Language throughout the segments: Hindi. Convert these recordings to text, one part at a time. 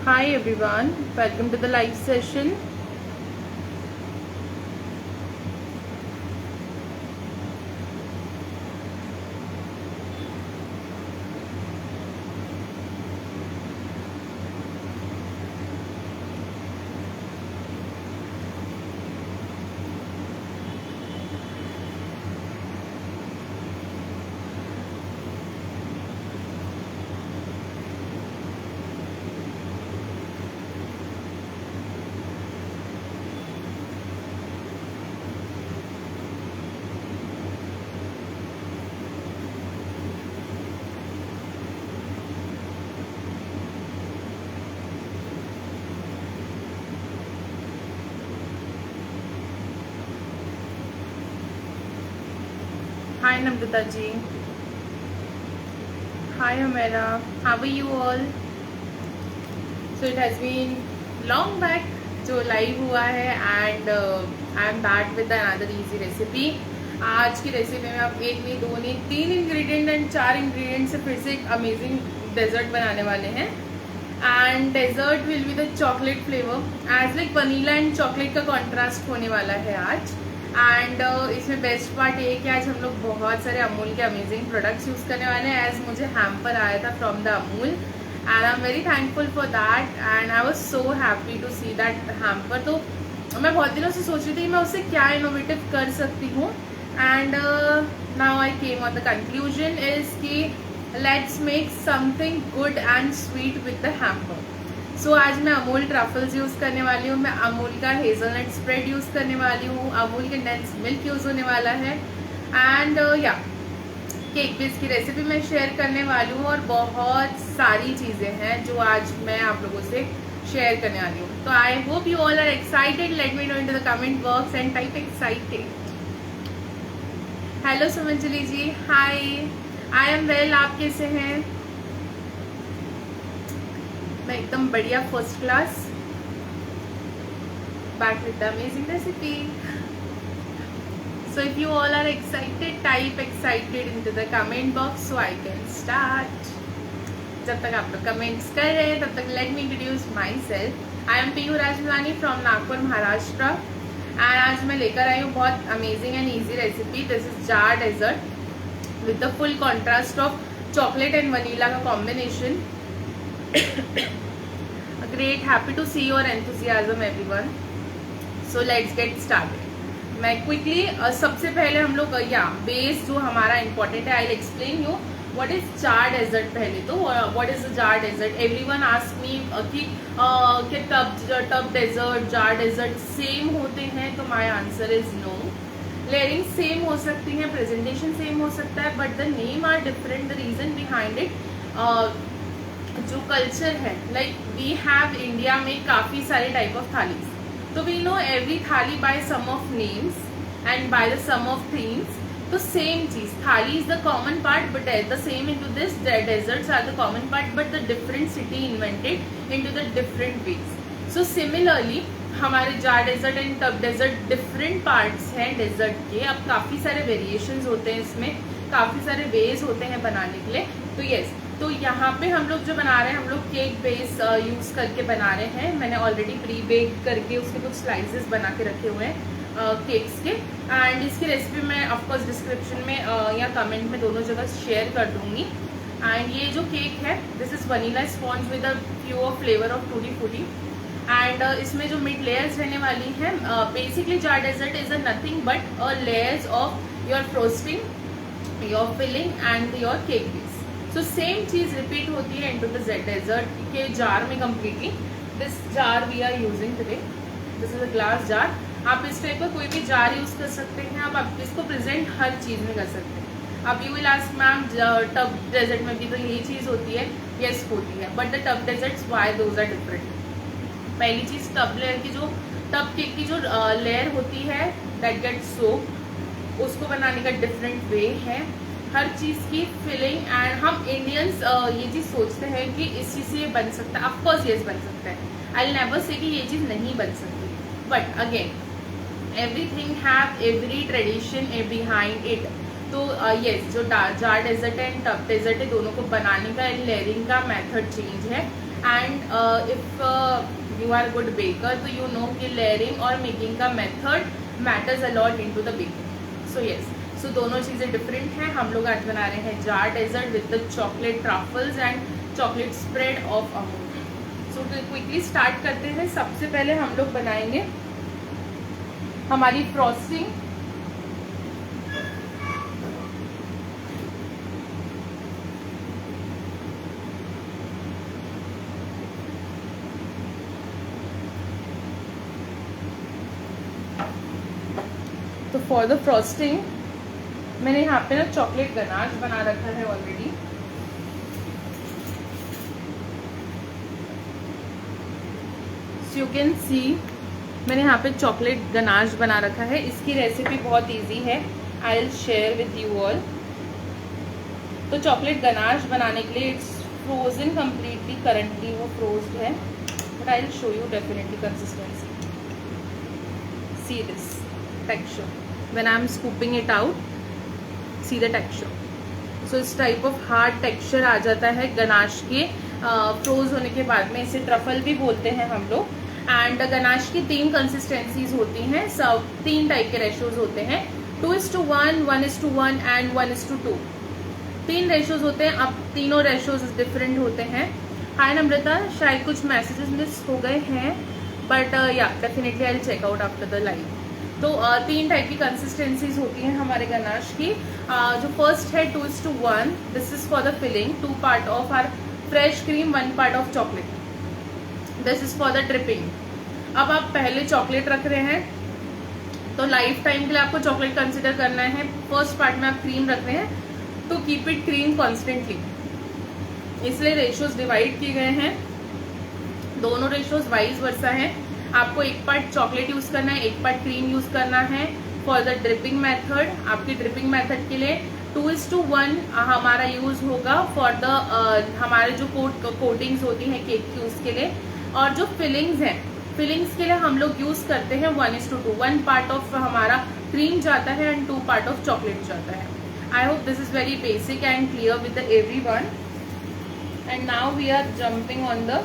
Hi everyone, welcome to the live session. Hi Namrata ji. Hi Amira. How are you all? So it has been long back जो लाइव हुआ है and I am back with another easy recipe. आज की रेसिपी में आप एक नहीं, दो नहीं, 3 इंग्रेडिएंट एंड 4 इंग्रेडिएंट से फिर से एक अमेजिंग डेजर्ट बनाने वाले हैं. And dessert will be the chocolate flavour as like vanilla and chocolate का कॉन्ट्रास्ट होने वाला है आज. एंड इसमें बेस्ट पार्ट ये है कि आज हम लोग बहुत सारे अमूल के अमेजिंग प्रोडक्ट्स यूज़ करने वाले हैं. एज मुझे हैम्पर आया था from the Amul and I am very thankful for that and I was so happy to see that hamper. तो मैं बहुत दिनों से सोच रही थी मैं उससे क्या इनोवेटिव कर सकती हूँ. And now I came on the conclusion is कि let's make something good and sweet with the hamper. So आज मैं अमूल ट्रफल्स यूज़ करने वाली हूँ, मैं अमूल का हेज़लनट स्प्रेड यूज़ करने वाली हूँ, अमूल के नट्स मिल्क यूज़ होने वाला है. एंड या केक बेस की रेसिपी मैं शेयर करने वाली हूँ और बहुत सारी चीज़ें हैं जो आज मैं आप लोगों से शेयर करने वाली हूँ. तो I hope you all are excited. Let me know in the comment box and type excited. Hello Sumanjali ji, hi. I am well. आप कैसे हैं? मैं एकदम बढ़िया, first class. Back with the amazing recipe. So if you all are excited, type excited into the comment box so I can start. जब तक आप लोग कमेंट्स कर रहे हैं तब तक let me introduce myself. I am Piyu Rajmalani from Nagpur, Maharashtra. And आज मैं लेकर आई हूँ बहुत amazing and easy recipe. This is jar dessert with the full contrast of chocolate and vanilla का combination. Great, happy to see your enthusiasm everyone. So let's get started. मैं क्विकली सबसे पहले हम लोग या बेस जो हमारा इंपॉर्टेंट है, I explain you what is jar dessert. पहले तो what is the jar dessert. Everyone ask me कि tub dessert jar dessert same होते हैं. तो my answer is no. Layering same हो सकती है, प्रेजेंटेशन सेम हो सकता है, but the name are different. The reason behind it जो कल्चर है, लाइक वी हैव इंडिया में काफ़ी सारे टाइप ऑफ थालीज. तो वी नो एवरी थाली by some of names and by the some of themes. तो सेम चीज, thali is the common part but the same into this desserts are the common part but the different city invented into the different ways. So similarly हमारे jar dessert and tub dessert different parts हैं डेजर्ट के. अब काफ़ी सारे वेरिएशंस होते हैं इसमें, काफ़ी सारे वेज होते हैं बनाने के लिए. तो यस, तो यहाँ पे हम लोग जो बना रहे हैं, हम लोग केक बेस यूज़ करके बना रहे हैं. मैंने ऑलरेडी प्री बेक करके उसके कुछ स्लाइसेस बना के रखे हुए हैं केक्स के. एंड इसकी रेसिपी मैं ऑफकोर्स डिस्क्रिप्शन में या कमेंट में दोनों जगह शेयर कर दूँगी. एंड ये जो केक है, this is vanilla sponge with a pure flavour of टूटी फूटी. एंड इसमें जो मिड लेयर्स रहने वाली हैं, basically jar dessert is a nothing but a layers of your frosting, your filling and your cake base. So same चीज रिपीट होती है इनटू द डेजर्ट के जार में completely. This jar we are using today, this is a glass jar. आप इस टाइप का कोई भी जार यूज कर सकते हैं. आप इसको प्रेजेंट हर चीज में कर सकते हैं. अब you will ask ma'am tub dessert में भी तो यही चीज होती है. यस होती है, but the tub desserts why those are different. पहली चीज, टब लेयर की जो टब केक की जो लेयर होती है दैट गेट सोप, उसको बनाने का डिफरेंट वे है. हर चीज़ की फिलिंग एंड हम इंडियंस ये चीज़ सोचते हैं कि इस चीज़ से ये बन सकता है. ऑफकोर्स यस बन सकता है. आई नेवर से कि ये चीज़ नहीं बन सकती. But again everything have every tradition behind it. तो यस, जो jar dessert and tub dessert है, दोनों को बनाने का लेयरिंग का मेथड चेंज है. And if you are good baker तो यू नो कि लेयरिंग और मेकिंग का method matters a lot into the baking. So yes, so दोनों चीज़ें डिफरेंट हैं. हम लोग आज बना रहे हैं jar dessert with the chocolate truffles and chocolate spread of Amul. So quickly start करते हैं. सबसे पहले हम लोग बनाएंगे हमारी फ्रॉस्टिंग. तो फॉर द फ्रॉस्टिंग मैंने यहाँ पे ना चॉकलेट गनाश बना रखा है ऑलरेडी. सो यू कैन सी मैंने यहाँ पे चॉकलेट गनाश बना रखा है. इसकी रेसिपी बहुत इजी है. I will share with you all. तो चॉकलेट गनाश बनाने के लिए इट्स फ्रोजन कम्प्लीटली. करंटली वो फ्रोज्ड है, but I will show you definitely consistency. See this texture when I am scooping it out, see the texture. So इस टाइप ऑफ हार्ड टेक्सचर आ जाता है गनाश के फ्रोज होने के बाद में. इसे ट्रफल भी बोलते हैं हम लोग. एंड गनाश की 3 कंसिस्टेंसीज होती हैं. सब 3 टाइप के रेशोज होते हैं. 2:1, 1:1 एंड 1:2. 3 रेशोज होते हैं. अब तीनों रेशोज डिफरेंट होते हैं. हाय नम्रता, शायद कुछ मैसेजेस मिस हो गए हैं, बट या definitely I will check out after the live. तो 3 टाइप की कंसिस्टेंसीज होती हैं हमारे गनाश की. जो फर्स्ट है 2:1, this is for the filling. 2 part of our fresh cream, 1 part of chocolate. This is for the dripping. अब आप पहले चॉकलेट रख रहे हैं तो लाइफ टाइम के लिए आपको चॉकलेट कंसिडर करना है. फर्स्ट पार्ट में आप क्रीम रख रहे हैं तो कीप इट क्रीम कॉन्स्टेंटली. इसलिए रेशियोज डिवाइड किए गए हैं. दोनों रेशियोज वाइज वर्सा हैं. आपको 1 पार्ट चॉकलेट यूज करना है, 1 पार्ट क्रीम यूज करना है फॉर द ड्रिपिंग मेथड. आपकी ड्रिपिंग मेथड के लिए 2:1 हमारा यूज होगा फॉर द हमारे जो कोटिंग्स होती हैं केक की, उसके लिए. और जो फिलिंग्स हैं, फिलिंग्स के लिए हम लोग यूज करते हैं 1:2. 1 पार्ट ऑफ हमारा क्रीम जाता है एंड 2 पार्ट ऑफ चॉकलेट जाता है. I hope this is very basic and clear with everyone. And now we are jumping on the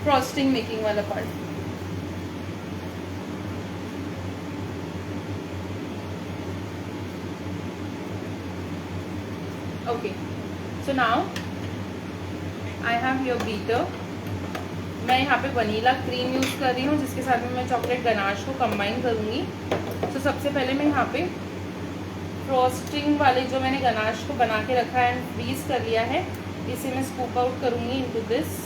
frosting making वाला part. Okay, so now I have your beater. मैं यहाँ पे वनीला क्रीम यूज़ कर रही हूँ, जिसके साथ में मैं चॉकलेट गनाश को कंबाइन करूँगी. तो सबसे पहले मैं यहाँ पे फ्रॉस्टिंग वाले जो मैंने गनाश को बना के रखा है एंड फ्रीज कर लिया है, इसे मैं स्कूप आउट करूँगी इनटू दिस.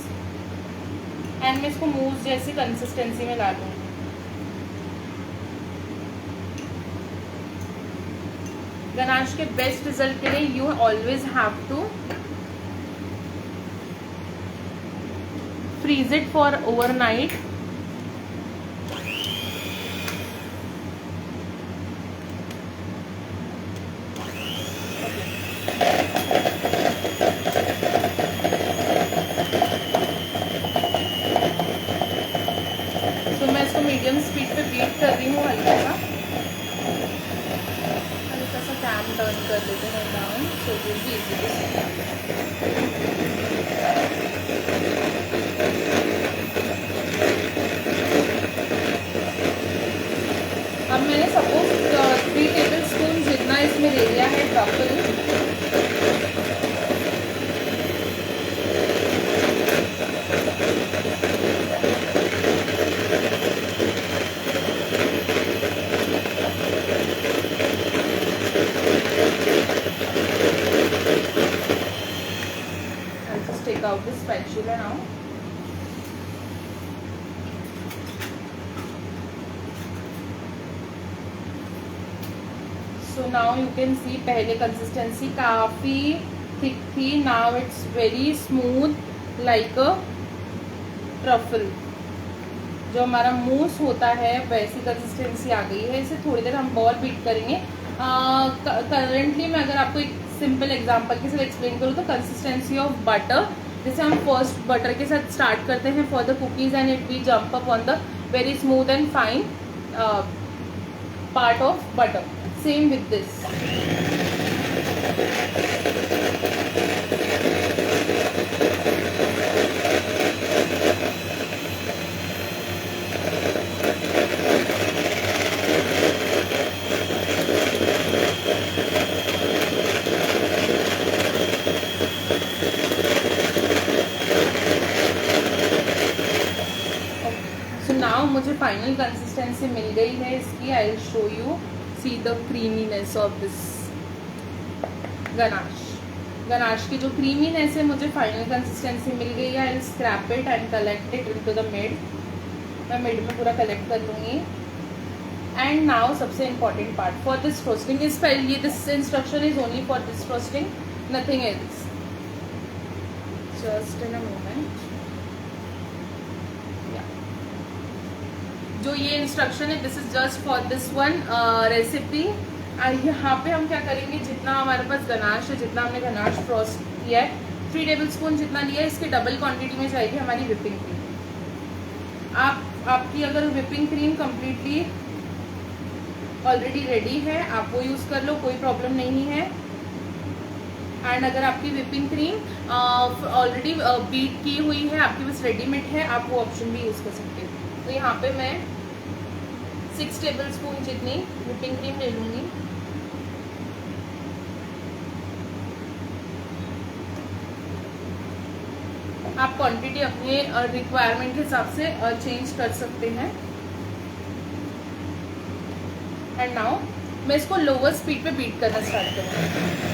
एंड मैं इसको मूस जैसी कंसिस्टेंसी में ला दूँगी. गनाश के बेस्ट रिजल्ट के लिए you always have to freeze it for overnight. तो मैं इसको मीडियम स्पीड पे बीट कर रही हूँ हल्का सा. कैम टर्न कर देते हैं down, so will be easy to see. अब मैंने सपोज 3 टेबल स्पून जितना इसमें ले लिया है truffle. Take out the spatula now. So now you can see पहले कंसिस्टेंसी काफ़ी थिक थी. Now it's very smooth like a truffle. जो हमारा मूस होता है वैसी कंसिस्टेंसी आ गई है. इसे थोड़ी देर हम और बीट करेंगे. करंटली मैं अगर आपको एक सिंपल एग्जांपल के साथ एक्सप्लेन करूँ तो कंसिस्टेंसी ऑफ बटर, जैसे हम फर्स्ट बटर के साथ स्टार्ट करते हैं for the cookies and it we jump up on the very smooth and fine part of butter. Same with this. So now मुझे फाइनल कंसिस्टेंसी मिल गई है इसकी. I will show you. See the creaminess of this ganache. Ganache की जो क्रीमीनेस है मुझे फाइनल कंसिस्टेंसी मिल गई है. I will scrape it and collect it into the mid. मैं मिड में पूरा कलेक्ट कर लूँगी. एंड नाउ सबसे important part for this frosting is ये this instruction is only for this frosting, nothing else. Just in a moment. जो ये इंस्ट्रक्शन है this is just for this one recipe. यहाँ पे हम क्या करेंगे, जितना हमारे पास गनाश है, जितना हमने गनाश फ्रोस्ट किया है 3 टेबलस्पून जितना लिया है, इसके डबल क्वांटिटी में जाएगी हमारी विपिंग क्रीम. आपकी अगर whipping cream completely already ready है आप वो यूज़ कर लो, कोई प्रॉब्लम नहीं है. एंड अगर आपकी विपिंग क्रीम ऑलरेडी बीट की हुई है, आपके पास रेडीमेड है, आप वो ऑप्शन भी यूज़ कर सकते हो. तो यहाँ पे मैं 6 टेबलस्पून जितनी विपिंग क्रीम ले लूँगी. आप क्वांटिटी अपने रिक्वायरमेंट के हिसाब से चेंज कर सकते हैं. एंड नाउ मैं इसको लोअर स्पीड पे बीट करना स्टार्ट करूँगी.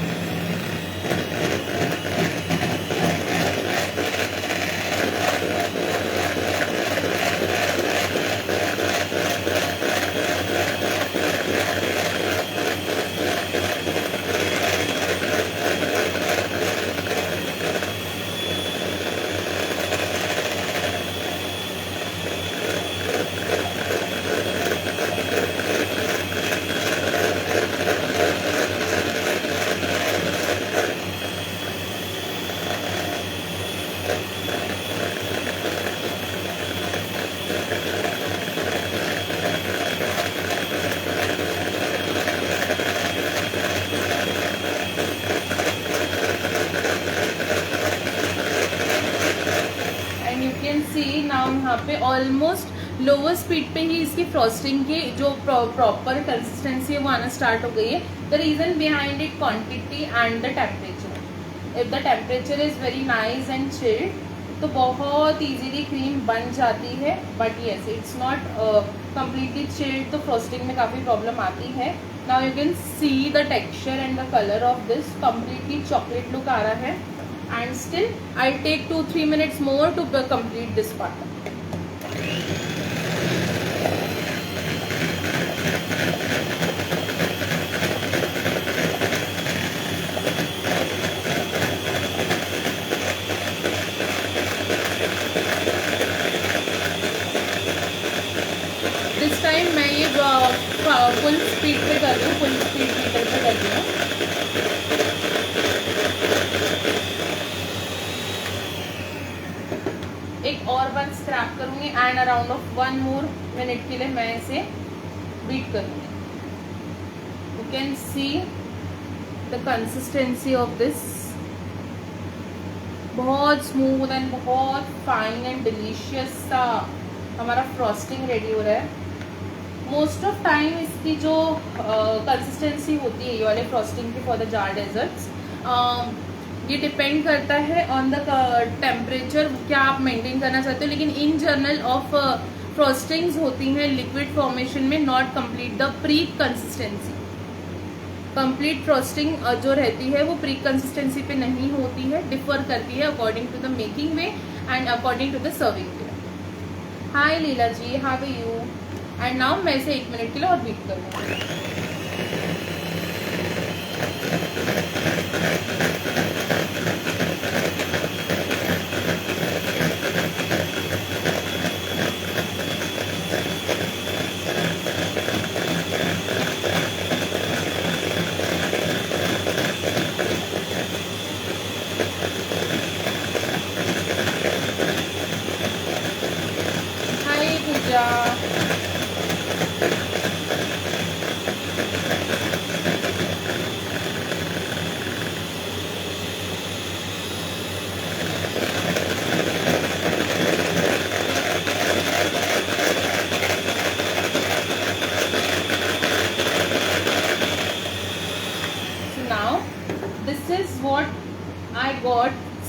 यहाँ पे ऑलमोस्ट लोअर स्पीड पे ही इसकी फ्रॉस्टिंग की जो प्रॉपर कंसिस्टेंसी है वो आना स्टार्ट हो गई है. The reason behind it quantity and the temperature. If the temperature is very nice and chilled तो बहुत इजीली क्रीम बन जाती है. But yes it's not completely chilled, तो फ्रॉस्टिंग में काफ़ी प्रॉब्लम आती है. Now you can see the texture and the colour of this completely chocolate look आ रहा है. And still I take 2-3 minutes more to complete this part. This time मैं ये फुल स्पीड पे कर रही हूँ, फुल स्पीड हीटर पे कर रही हूँ. एक और बार स्क्रैप करूँगी and around of 1 more minute के लिए मैं इसे बीट करूँगी. You can see the consistency of this. बहुत स्मूथ एंड बहुत फाइन एंड डिलीशियस सा हमारा फ्रॉस्टिंग रेडी हो रहा है. मोस्ट ऑफ टाइम इसकी जो कंसिस्टेंसी होती है ये वाले फ्रॉस्टिंग की फॉर द जार डेजर्ट्स, ये डिपेंड करता है ऑन द टेम्परेचर क्या आप मेंटेन करना चाहते हो. लेकिन इन जनरल ऑफ फ्रॉस्टिंग्स होती हैं लिक्विड फॉर्मेशन में, not complete the pre consistency. Complete frosting जो रहती है वो प्री कंसिस्टेंसी पे नहीं होती है, डिफर करती है according to the making way and according to the serving way. Hi Leela ji, how are you. And now मैं इसे 1 मिनट के लिए और बीट करूँगी.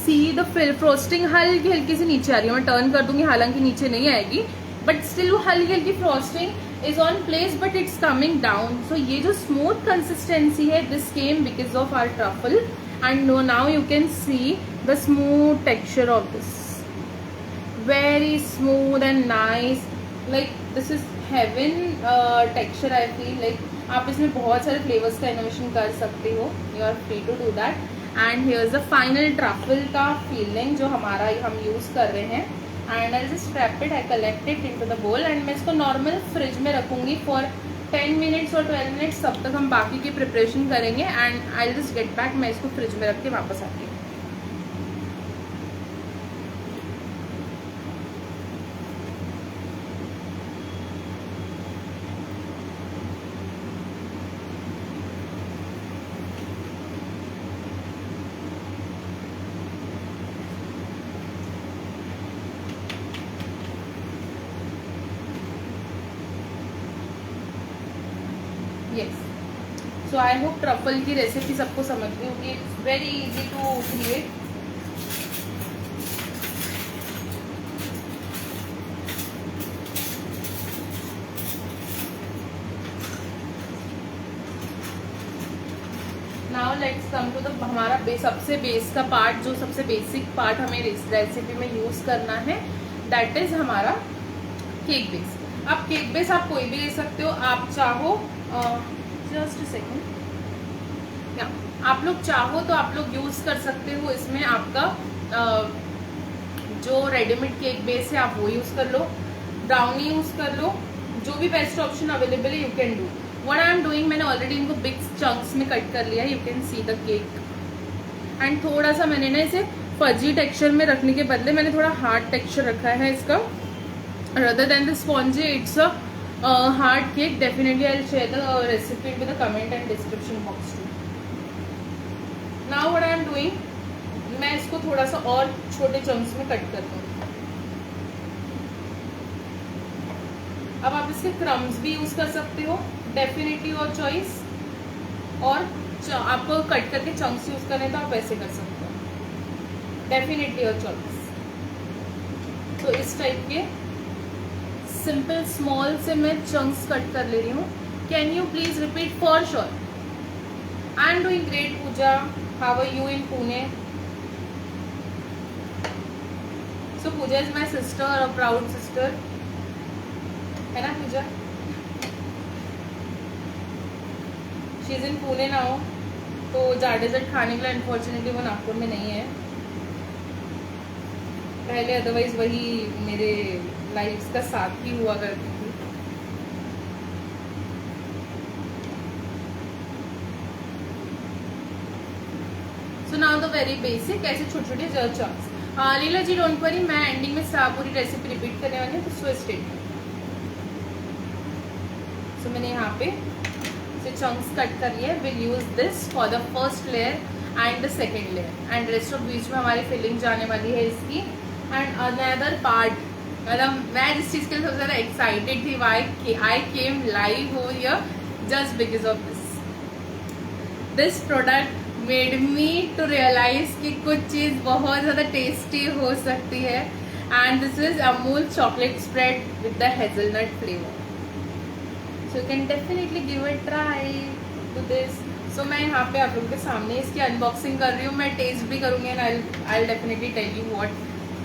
सी द फ्रोस्टिंग हल्की हल्की से नीचे आ रही है. मैं टर्न कर दूंगी, हालांकि नीचे नहीं आएगी बट स्टिल वो हल्की हल्की frosting is on place but it's coming down. So ये जो स्मूथ कंसिस्टेंसी है, this came because of our truffle. And now you can see the smooth texture of this, very smooth and nice. Like this is heaven texture. I feel like आप इसमें बहुत सारे फ्लेवर्स का इनोवेशन कर सकते हो. You are free to do that. And here is the final truffle का फीलिंग जो हमारा हम यूज़ कर रहे हैं. And I just wrap it, I collect it into the bowl एंड मैं इसको नॉर्मल फ्रिज में रखूँगी फॉर 10 मिनट्स और 12 मिनट्स. तब तक हम बाकी की प्रिपरेशन करेंगे. And I just get back. मैं इसको फ्रिज में रख के वापस आती हूँ. Yes. So I hope truffle की रेसिपी सबको समझ गई होगी. It's very easy to create. Now let's come to the हमारा सबसे बेस का पार्ट, जो सबसे बेसिक पार्ट हमें इस रेसिपी में यूज़ करना है. दैट इज हमारा केक बेस. अब केक बेस आप कोई भी ले सकते हो. आप चाहो जस्ट सेकेंड, या आप लोग चाहो तो आप लोग यूज़ कर सकते हो इसमें आपका जो रेडीमेड केक बेस है आप वो यूज़ कर लो, ब्राउनी यूज़ कर लो, जो भी बेस्ट ऑप्शन अवेलेबल है you can do. What I am doing, मैंने ऑलरेडी इनको बिग चंक्स में कट कर लिया है. You can see the cake. And थोड़ा सा मैंने ना इसे फजी टेक्सचर में रखने के बदले मैंने थोड़ा हार्ड टेक्सचर रखा है इसका. rather than the spongy, it's a hard cake. Definitely I'll share the recipe with the comment and description box too. Now what I am doing, मैं इसको थोड़ा सा और छोटे चंक्स में कट कर दूँ. अब आप इसके क्रम्स भी यूज कर सकते हो, डेफिनेटली योर चॉइस. और आपको कट करके चंक्स यूज करने तो आप वैसे कर सकते हो, डेफिनेटली योर चॉइस. तो इस टाइप के सिंपल स्मॉल से मैं चंक्स कट कर ले रही हूँ. Can you please repeat for sure. I am doing great. Pooja, how are you in Pune? So Pooja is my sister, a proud sister, है ना Pooja? She is in Pune now. तो जाडेजट खाने के लिए अनफॉर्चुनेटली वो नागपुर में नहीं है. पहले अदरवाइज वही मेरे लाइफ का साथ ही हुआ करती थी. So now the very basic, ऐसे छोटे छोटे chunks. Leela ji don't worry, मैं एंडिंग में पूरी रेसिपी रिपीट करने वाली हूँ, तो सो स्टेट. सो मैंने यहाँ पे से चंक्स कट कर लिए. Will use this for the first layer and the second layer. And rest of बीच में हमारी फिलिंग जाने वाली है इसकी. एंड अनदर पार्ट, मतलब मैं जिस चीज़ के लिए सबसे ज़्यादा एक्साइटेड थी, आई केम लाइव हो here just because of this product made me to realise कि कुछ चीज़ बहुत ज़्यादा टेस्टी हो सकती है. And this is Amul chocolate spread with the hazelnut flavour. So you can definitely give it try to this. So मैं यहाँ पे आप लोगों के सामने इसकी अनबॉक्सिंग कर रही हूँ. मैं टेस्ट भी करूँगी and I definitely tell you what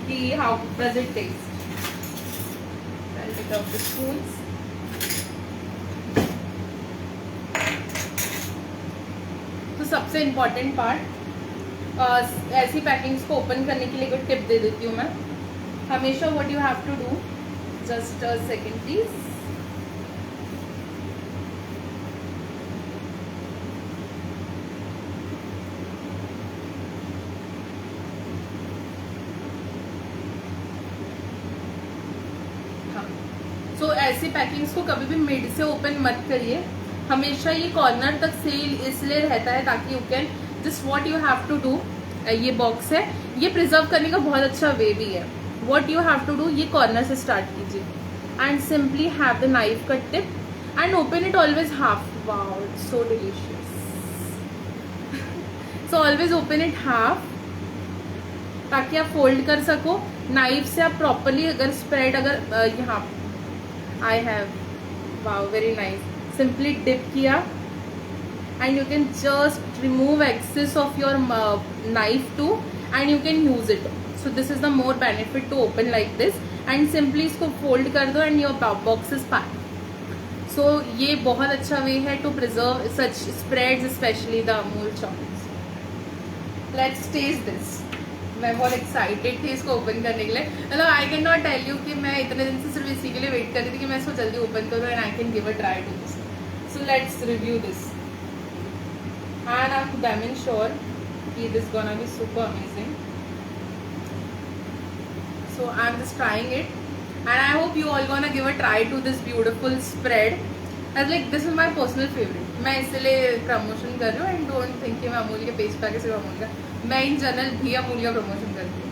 कि how does it taste. I'll pick up the spoons. तो सबसे इम्पॉर्टेंट पार्ट, ऐसी पैकिंग्स को ओपन करने के लिए कोई टिप दे देती हूँ मैं हमेशा. What you have to do, just a second please. So ऐसी पैकिंग्स को कभी भी मिड से ओपन मत करिए. हमेशा ये कॉर्नर तक सेल इसलिए रहता है ताकि you can just what you have to do. ये बॉक्स है, ये प्रिजर्व करने का बहुत अच्छा वे भी है. What you have to do, ये कॉर्नर से स्टार्ट कीजिए and simply have the knife cut tip and open it always half. Wow, it's so delicious. So always open it half ताकि आप फोल्ड कर सको. नाइफ से आप प्रॉपरली अगर स्प्रेड, अगर यहाँ I have, wow very nice. Simply dip किया and you can just remove excess of your knife too and you can use it. So this is the more benefit to open like this and simply इसको fold कर दो and your box is packed. So ये बहुत अच्छा way है to preserve such spreads, especially the Amul chocolates. Let's taste this. मैं बहुत excited थी इसको open करने के लिए. मतलब I cannot tell you कि मैं इतने दिन से सिर्फ इसी के लिए wait कर रही थी कि मैं इसको जल्दी open करूँ and I can give a try to this. So let's review this. And I'm damn sure this is gonna be super amazing. So I'm just trying it and I hope you all gonna give a try to this beautiful spread. As like this is my personal favorite. मैं इसलिए प्रमोशन कर रही हूँ and don't think कि मैं अमूल के पेज पे आके सिर्फ अमूल का, मैं इन जनरल भी अमूल का प्रमोशन करती हूँ.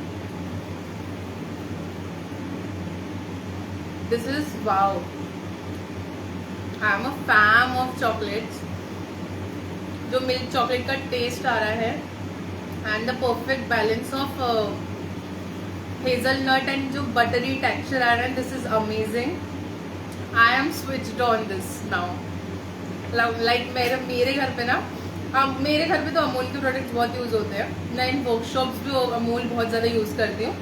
This is wow. I'm a fan of chocolates. जो मिल्क चॉकलेट का टेस्ट आ रहा है and the perfect balance of hazelnut and जो बटरी टेक्सचर आ रहा है, this is amazing. I am switched on this now. Like मेरे घर पे ना, मेरे घर पे तो अमूल के प्रोडक्ट्स बहुत यूज होते हैं. मैं इन वर्कशॉप्स भी अमूल बहुत ज़्यादा यूज करती हूँ.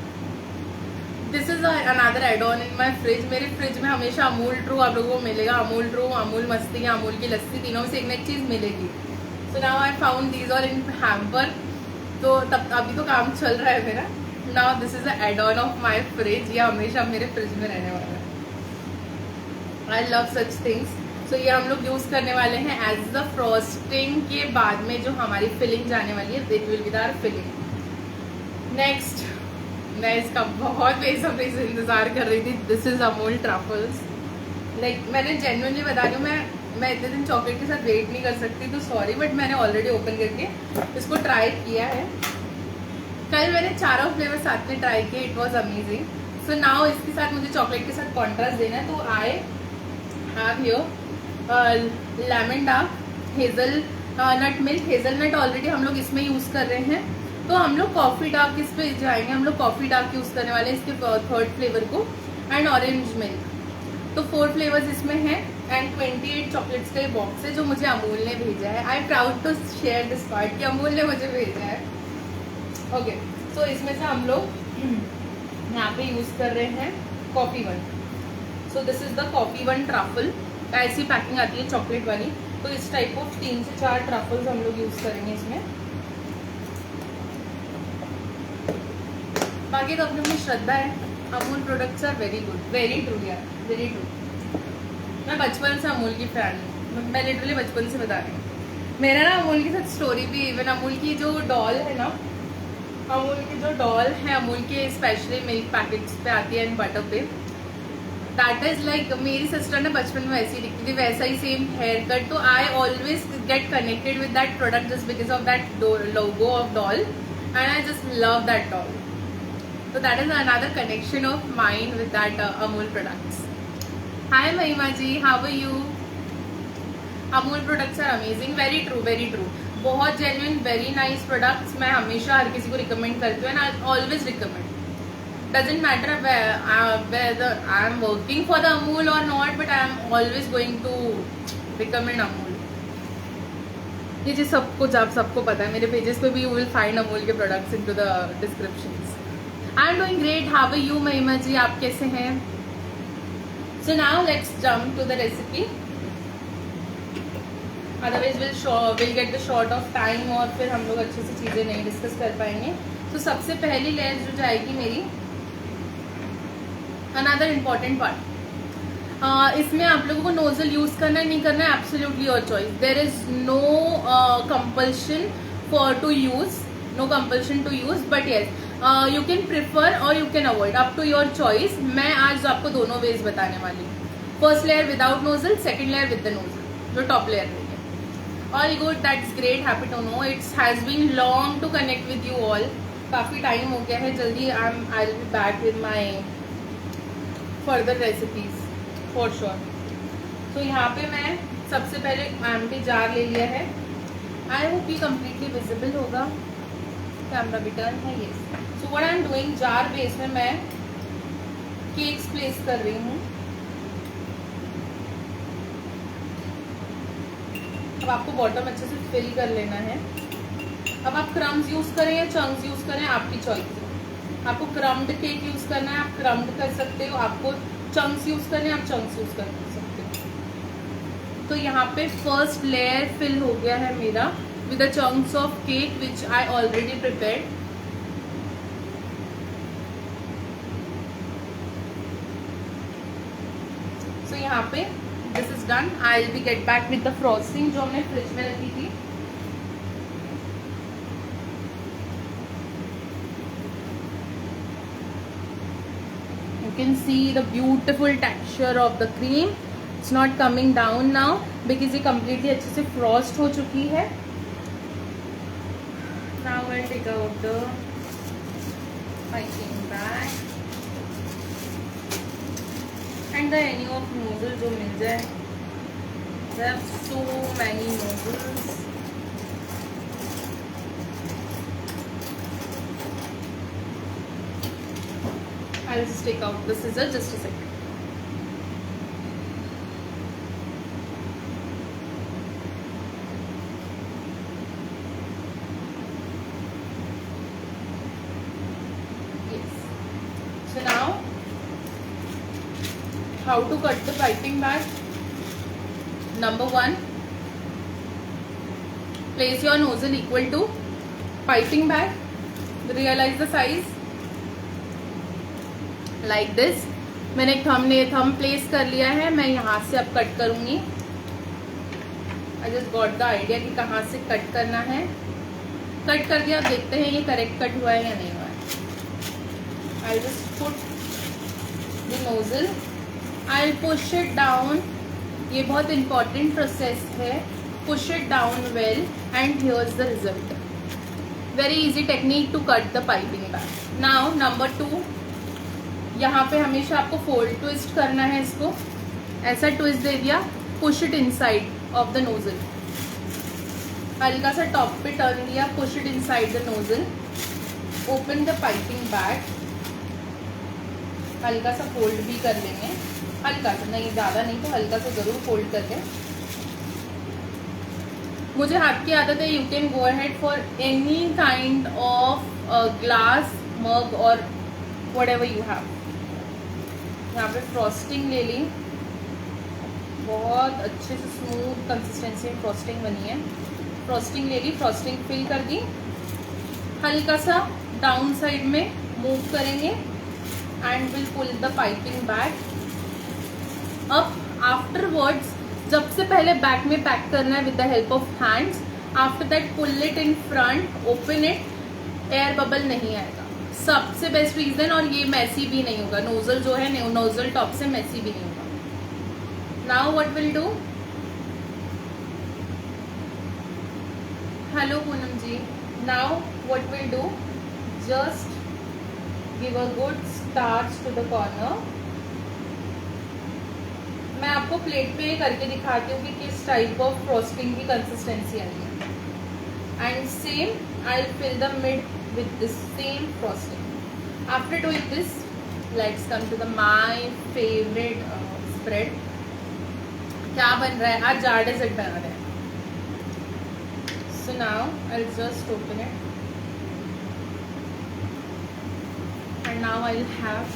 This is another add on in my fridge. मेरे फ्रिज में हमेशा अमूल ट्रू आप लोगों को मिलेगा. अमूल ट्रू, अमूल मस्ती या अमूल की लस्सी, तीनों में से एक ना एक चीज़ मिलेगी. So now I found these all in hamper. तो तब अभी तो काम चल रहा है मेरा. Now this is the add-on of my fridge. ये हमेशा मेरे फ्रिज में रहने वाला है. I love such things. So ये हम लोग यूज़ करने वाले हैं as the frosting के बाद में जो हमारी फिलिंग जाने वाली है. It will be our filling. Next, मैं इसका बहुत बेसब्री से इंतज़ार कर रही थी. This is Amul truffles. Like मैंने genuinely बता रही हूँ, मैं इतने दिन चॉकलेट के साथ वेट नहीं कर सकती, तो सॉरी, बट मैंने ऑलरेडी ओपन करके इसको ट्राई किया है. कल मैंने चारों फ्लेवर साथ में ट्राई किए. It was amazing. So now इसके साथ मुझे चॉकलेट के साथ कॉन्ट्रास्ट देना है, तो I have here lemon dark hazel nut milk. Hazelnut already हम लोग इसमें यूज़ कर रहे हैं, तो हम लोग कॉफ़ी डार्क इस पे जाएंगे. हम लोग कॉफ़ी डार्क यूज़ करने वाले हैं इसके थर्ड फ्लेवर को. And orange milk. तो 4 फ्लेवर्स इसमें हैं एंड 28 चॉकलेट्स का ये बॉक्स है जो मुझे अमूल ने भेजा है. I am proud to share this part कि अमूल ने मुझे भेजा है. ओके, सो इसमें से हम लोग यहाँ पे यूज़ कर रहे हैं coffee one. So this is the coffee one truffle. ऐसी पैकिंग आती है चॉकलेट वाली. तो इस टाइप ऑफ 3 से 4 ट्रफल्स हम लोग यूज़ करेंगे इसमें. बाकी तो अपनी श्रद्धा है. Amul products are very good, very true यार, वेरी ट्रू. मैं बचपन से अमूल की फैन हूँ. मैं लिटरली बचपन से बता रही हूँ. मेरा ना अमूल के साथ स्टोरी भी, इवन अमूल की जो डॉल है ना, अमूल की जो डॉल है अमूल के स्पेशली मिल्क पैकेट्स पे आती है एंड बटर पे, दैट इज लाइक मेरी सिस्टर ने बचपन में वैसी दिखती थी, वैसा ही सेम हेयर कट. तो I always get connected with that product just because of that logo of doll and I just love that doll. So that is another connection of mine with that Amul products. Hi Mahima ji, how are you? Amul products are amazing, very true, very true. बहुत genuine, very nice products. मैं हमेशा हर किसी को recommend करती हूँ and I always recommend. Doesn't matter whether I am working for the Amul or not, but I am always going to recommend Amul. ये चीज़ सबको पता है. मेरे पेजेस पे भी you will find Amul के products into the descriptions. I am doing great. How are you Mahima ji, आप कैसे हैं? So now let's jump to the recipe. Otherwise will get the short of time और फिर हम लोग अच्छे से चीज़ें नहीं डिस्कस कर पाएंगे. तो सबसे पहली लेयर जो जाएगी मेरी, अनदर इम्पॉर्टेंट पार्ट, इसमें आप लोगों को नोजल यूज़ करना है नहीं करना है, absolutely your choice. There is no compulsion for to use, no compulsion to use, but yes you can prefer और you can avoid, up to your choice. मैं आज आपको दोनों वेज बताने वाली हूँ. First layer without nozzle, second layer with the nozzle, जो टॉप लेयर रहेगी. All good, that's great, happy to know. It's has been long to connect with you all. काफ़ी टाइम हो गया है. जल्दी I will be back with my further recipes for sure. तो यहाँ पे मैं सबसे पहले एम्प्टी जार ले लिया है. आई होप ये कम्प्लीटली विजिबल होगा. कैमरा भी टर्न है. ये so what I am doing, jar base में मैं केक्स प्लेस कर रही हूँ. अब आपको बॉटम अच्छे से फिल कर लेना है। अब आप क्रम्स यूज करें या चंक्स यूज करें, आपकी चॉइस है। आपको क्रम्ड केक यूज करना है, आप क्रम्ड कर सकते हो। आपको चंक्स यूज करने हैं, आप चंक्स यूज कर सकते हो। तो यहाँ पे फर्स्ट लेयर फिल हो गया है मेरा with the chunks of cake which I already prepared. तो यहाँ पे this is done. I will be get back with the frosting जो हमने फ्रिज में रखी थी। You can see the beautiful texture of the cream. It's not coming down now because ये completely अच्छे से frost हो चुकी है। Now I'll take out the piping bag and the any of nozzle जो मिल जाए। There are so many nozzles. I'll just take out the scissor, just a second. Yes. So now, how to cut the piping bag? Number 1, place your nozzle equal to piping bag. Realize the size. Like this. मैंने एक थंब प्लेस कर लिया है। मैं यहाँ से अब कट करूँगी। I just got the idea कि कहाँ से कट करना है। कट कर दिया। अब देखते हैं ये करेक्ट कट हुआ है या नहीं हुआ है। I just put the nozzle, I push it down. ये बहुत इंपॉर्टेंट प्रोसेस है। Push it down well and here is the result. Very easy technique to cut the piping bag. Now number 2, यहाँ पे हमेशा आपको फोल्ड ट्विस्ट करना है। इसको ऐसा ट्विस्ट दे दिया, push it inside of the nozzle. हल्का सा टॉप पे टर्न दिया, push it inside the nozzle. Open the piping bag. हल्का सा फोल्ड भी कर लेंगे, हल्का सा, नहीं ज़्यादा नहीं, तो हल्का सा ज़रूर फोल्ड कर लें। मुझे हाथ की आदत है। You can go ahead for any kind of glass, mug और whatever you have। यहाँ पे फ्रॉस्टिंग ले ली, बहुत अच्छे से स्मूथ कंसिस्टेंसी में फ्रॉस्टिंग बनी है। फ्रॉस्टिंग ले ली, फ्रॉस्टिंग फिल कर दी। हल्का सा डाउन साइड में मूव करेंगे and will pull the piping bag up. Afterwards जब से पहले बैक में पैक करना है with the help of hands. After that pull it in front, open it, air bubble नहीं आएगा। सबसे बेस्ट रीजन, और ये मैसी भी नहीं होगा। नोजल जो है नोजल टॉप से मैसी भी नहीं होगा। Now what will do, hello Poonam ji. Now what will do, just give a good starch to the corner. मैं आपको प्लेट पे करके दिखाती हूँ कि किस टाइप ऑफ फ्रॉस्टिंग की कंसिस्टेंसी आई है। And same I will fill the mid with the same frosting. After doing this, let's come to the my favorite spread. क्या बन रहा है आज? जार डेजर्ट बना रहे हैं। So now I'll just open it, and now I'll have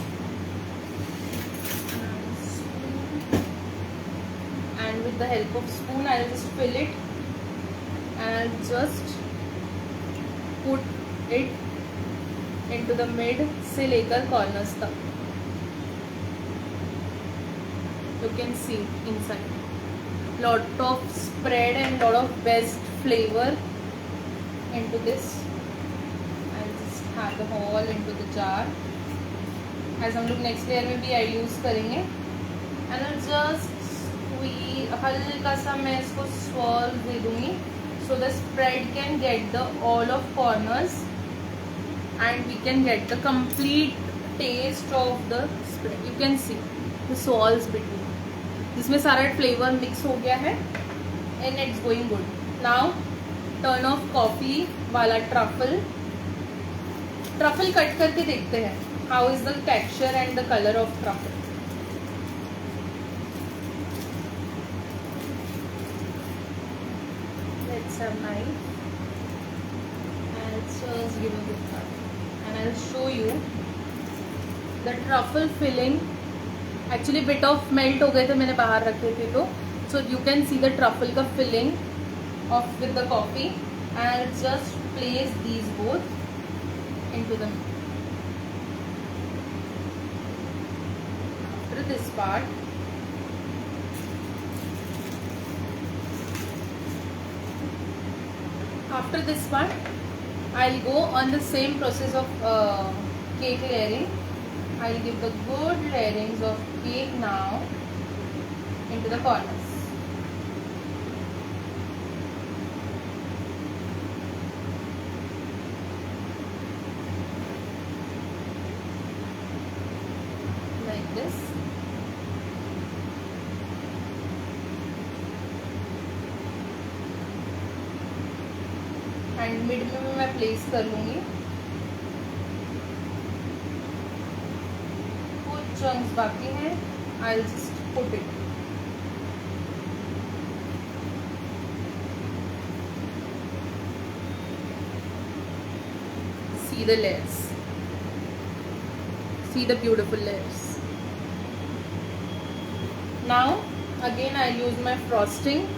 and with the help of spoon I'll just fill it and I'll just put it into the mid से लेकर कॉर्नर्स तक। You can see inside lot of spread and lot of best flavour into this. I just have the whole into the jar. As हम लोग नेक्स्ट लेयर में भी आई यूज़ करेंगे। एंड जस्ट हल्का सा मैं इसको स्वॉल दे दूँगी so the spread can get the all of corners and we can get the complete taste of the spread. You can see the swirls between, जिसमें सारा फ्लेवर मिक्स हो गया है and it's going good. Now turn off coffee वाला ट्रफल कट करके देखते हैं how is the texture and the color of truffle. just have knife and just give a good cut. And I'll show you the truffle filling. Actually bit of melt हो गए थे, मैंने बाहर रखे थे तो. So you can see the truffle का filling of with the coffee. And I'll just place these both into the middle. After this part, I'll go on the same process of cake layering. I'll give the good layerings of cake now into the corners. Like this. And mid में मैं प्लेस कर लूँगी. कुछ चंक्स बाकी हैं, I will just put it. See the layers, see the beautiful layers. Now again I use my frosting.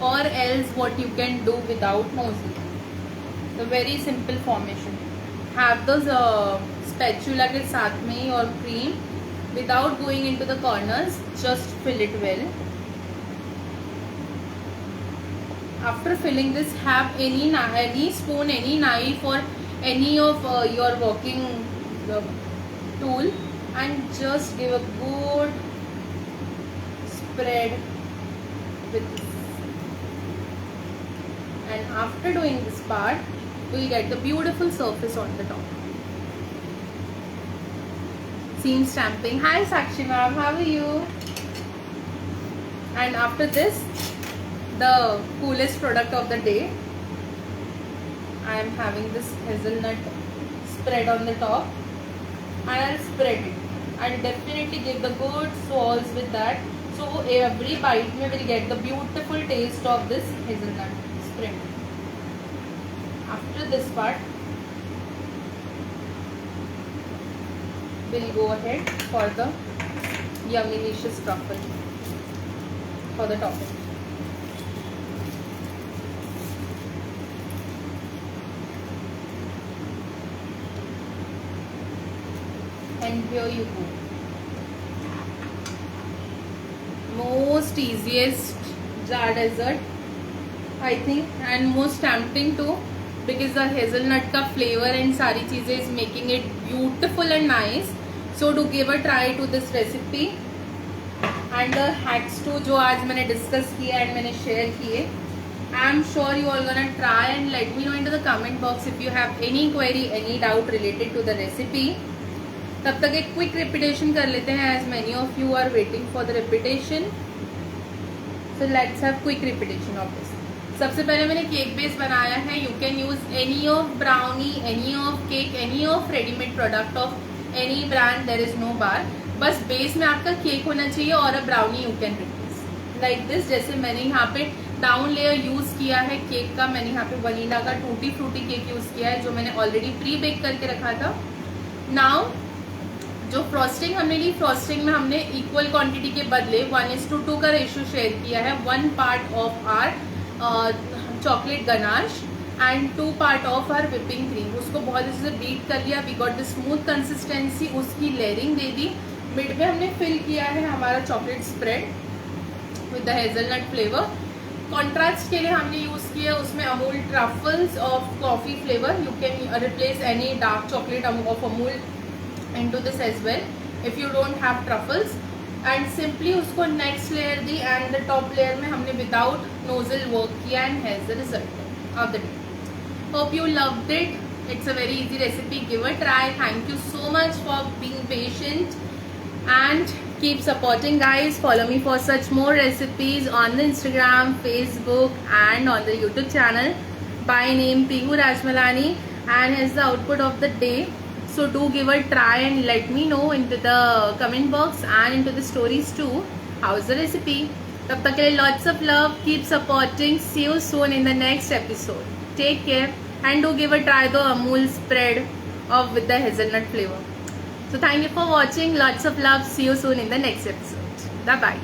Or else what you can do without nozzle. The very simple formation. Have those spatula के साथ में और cream without going into the corners. Just fill it well. After filling this, have any spoon, any knife or any of your working tool and just give a good spread with this. And after doing this part, we'll get the beautiful surface on the top. Seam stamping. Hi Sakshi ma'am, how are you? And after this, the coolest product of the day, I am having this hazelnut spread on the top, and I'll spread it. I'll definitely give the good swirls with that, so every bite me will get the beautiful taste of this hazelnut. After this part, we'll go ahead for the yummy delicious truffle for the topping. And here you go. Most easiest jar dessert, I think, and most tempting too, because the hazelnut का flavor and सारी चीज़ें is making it beautiful and nice. So do give a try to this recipe and the hacks too जो आज मैंने discuss किए and मैंने share किए. I am sure you all gonna try and let me know into the comment box if you have any query, any doubt related to the recipe. तब तक एक quick repetition कर लेते हैं as many of you are waiting for the repetition. So let's have quick repetition of this. सबसे पहले मैंने केक बेस बनाया है. You can use any of brownie, any of cake, any of readymade product of any brand, there is no bar. बस बेस में आपका केक होना चाहिए और a brownie you can replace like this. जैसे मैंने यहाँ पे डाउन लेयर यूज किया है केक का, मैंने यहाँ पे वनीला का टूटी फ्रूटी केक यूज किया है जो मैंने ऑलरेडी प्री बेक करके रखा था. नाउ जो फ्रॉस्टिंग हमने ली, फ्रॉस्टिंग में हमने इक्वल क्वांटिटी के बदले 1:2 का रेशियो शेयर किया है. 1 part of our chocolate ganache and 2 part of our whipping cream. उसको बहुत अच्छे से बीट कर लिया. We got the smooth consistency. उसकी लेयरिंग दे दी. मिड में हमने फिल किया है हमारा chocolate spread with the hazelnut flavour. Contrast के लिए हमने यूज़ किया उसमें Amul truffles of coffee flavour. You can replace any dark chocolate of Amul into this as well if you don't have truffles. And simply उसको नेक्स्ट लेयर दी एंड द टॉप लेयर में हमने विदाउट नोजल वर्क किया and has the result of the day. Hope you loved it. It's a very easy recipe. Give a try. Thank you so much for being patient and keep supporting guys. Follow me for such more recipes on the Instagram, Facebook and on the YouTube channel by name Pihu Rajmalani, and here's the output of the day. So do give a try and let me know into the comment box and into the stories too. How is the recipe? तब तक के लिए lots of love. Keep supporting. See you soon in the next episode. Take care and do give a try the Amul spread of with the hazelnut flavor. So thank you for watching. Lots of love. See you soon in the next episode. Bye bye.